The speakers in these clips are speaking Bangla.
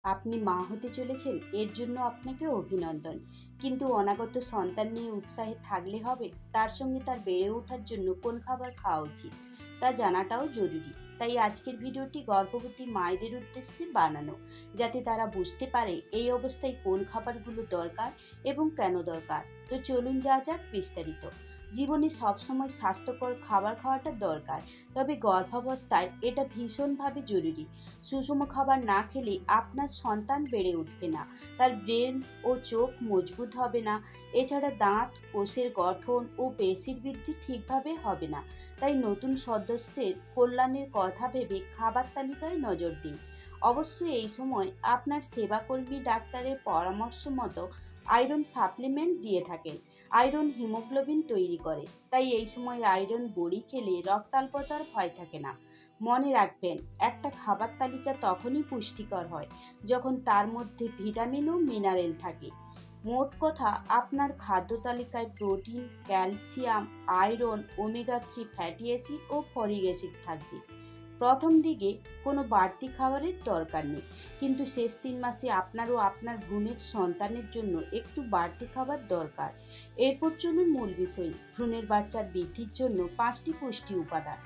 আপনি মা হতে চলেছেন, এর জন্য আপনাকে অভিনন্দন। কিন্তু অনাগত সন্তান নিয়ে উৎসাহে থাকলে হবে, তার সঙ্গে তার বেড়ে ওঠার জন্য কোন খাবার খাওয়া উচিত তা জানাটাও জরুরি। তাই আজকের ভিডিওটি গর্ভবতী মায়েদের উদ্দেশ্যে বানানো, যাতে তারা বুঝতে পারে এই অবস্থায় কোন খাবারগুলো দরকার এবং কেন দরকার। তো চলুন যাওয়া যাক বিস্তারিত। জীবনে সবসময় স্বাস্থ্যকর খাবার খাওয়াটা দরকার, তবে গর্ভাবস্থায় এটা ভীষণভাবে জরুরি। সুষম খাবার না খেলে আপনার সন্তান বেড়ে উঠবে না, তার ব্রেন ও চোখ মজবুত হবে না, এছাড়া দাঁত, কোষের গঠন ও পেশির বৃদ্ধি ঠিকভাবে হবে না। তাই নতুন সদস্যের কল্যাণের কথা ভেবে খাবার তালিকায় নজর দিন। অবশ্যই এই সময় আপনার সেবাকর্মী ডাক্তারের পরামর্শ মতো আয়রন সাপ্লিমেন্ট দিয়ে থাকেন। আয়রন হিমোগ্লোবিন তৈরি করে, তাই এই সময় আয়রন বড়ি খেলে রক্তাল্পতার ভয় থাকে না। মনে রাখবেন, একটা খাবার তালিকা তখনই পুষ্টিকর হয় যখন তার মধ্যে ভিটামিন ও মিনারেল থাকে। মোট কথা, আপনার খাদ্য তালিকায় protein, calcium, iron, omega 3 fatty acid ও ফলিক অ্যাসিড থাকবে। প্রথম দিকে কোনো বাড়তি খাবারের দরকার নেই, কিন্তু শেষ 3 মাসে আপনার ও আপনার ভ্রূণের সন্তানের জন্য একটু বাড়তি খাবার দরকার। এরপর চলুন মূল বিষয়, ভ্রূণের বাচ্চার বৃদ্ধির জন্য 5টি পুষ্টি উপাদান।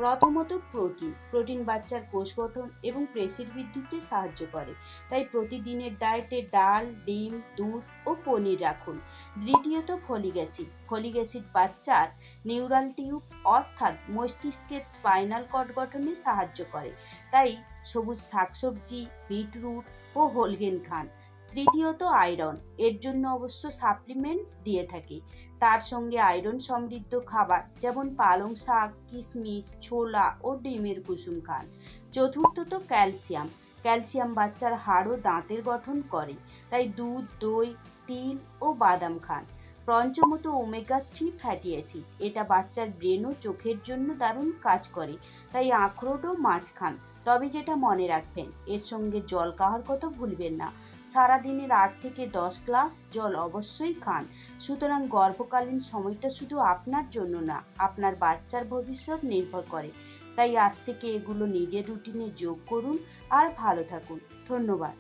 প্রথমত প্রোটিন। প্রোটিন বাচ্চার কোষ গঠন এবং পেশির বৃদ্ধিতে সাহায্য করে, তাই প্রতিদিনের ডায়েটে ডাল, ডিম, দুধ ও পনির রাখুন। দ্বিতীয়ত ফলিক অ্যাসিড। ফলিক অ্যাসিড বাচ্চার নিউরাল টিউব অর্থাৎ মস্তিষ্কের স্পাইনাল কর্ড গঠনে সাহায্য করে, তাই সবুজ শাকসবজি, বিটরুট ও হোলগ্রেন খান। তৃতীয়ত আয়রন। এর জন্য অবশ্য সাপ্লিমেন্ট দিয়ে থাকি, তার সঙ্গে আয়রন সমৃদ্ধ খাবার যেমন পালং শাক, কিশমিশ, ছোলা ও ডিমের কুসুম খান। চতুর্থত ক্যালসিয়াম। ক্যালসিয়াম বাচ্চার হাড় ও দাঁতের গঠন করে, তাই দুধ, দই, তিল ও বাদাম খান। পঞ্চমত ওমেগা 3 ফ্যাটি অ্যাসিড। এটা বাচ্চার ব্রেন ও চোখের জন্য দারুণ কাজ করে, তাই আখরোট ও মাছ খান। তবে যেটা মনে রাখবেন, এর সঙ্গে জল খাওয়ার কথা ভুলবেন না। সারাদিনের 8 থেকে 10 গ্লাস জল অবশ্যই খান। সুতরাং গর্ভকালীন সময়টা শুধু আপনার জন্য না, আপনার বাচ্চার ভবিষ্যৎ নির্ভর করে। তাই আজ থেকে এগুলো নিজের রুটিনে যোগ করুন আর ভালো থাকুন। ধন্যবাদ।